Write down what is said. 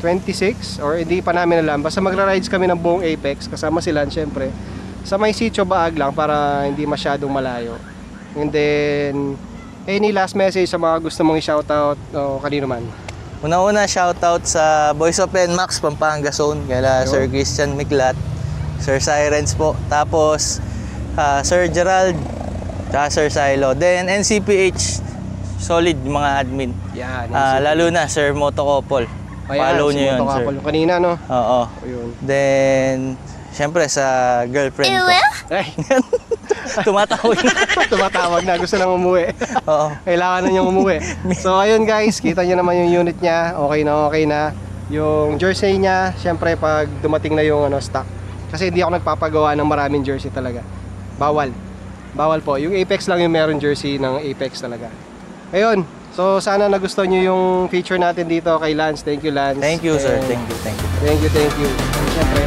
26 or hindi pa namin alam. Basta magra-rides kami ng buong Apex kasama si Lance syempre. Sa may sitio Baag lang para hindi masyadong malayo. And then any last message sa mga gusto mong i-shoutout o kanino man? Una-una, shoutout sa Boys of NMAX, Pampanga Zone, kaya Sir Christian Miklat, Sir Sirens po, tapos Sir Gerald, Sir Silo, then NCPH, solid yung mga admin. Yan. Lalo na Sir Motocopol. Follow nyo yun, sir. Kanina, no? Oo. Ayun. Then, syempre sa girlfriend ko. Ay, Tumatawag na. tumatawag na. Gusto nang umuwi. Oo. Kailangan na niyang umuwi. So, ayun guys. Kita niyo naman yung unit niya. Okay na. Yung jersey niya, syempre pag dumating na yung stock. Kasi hindi ako nagpapagawa ng maraming jersey talaga. Bawal. Bawal po. Yung Apex lang yung meron jersey ng Apex talaga. Ayun. So, sana nagustuhan niyo yung feature natin dito kay Lance. Thank you, Lance. Thank you, sir. And Thank you. Thank you. And syempre,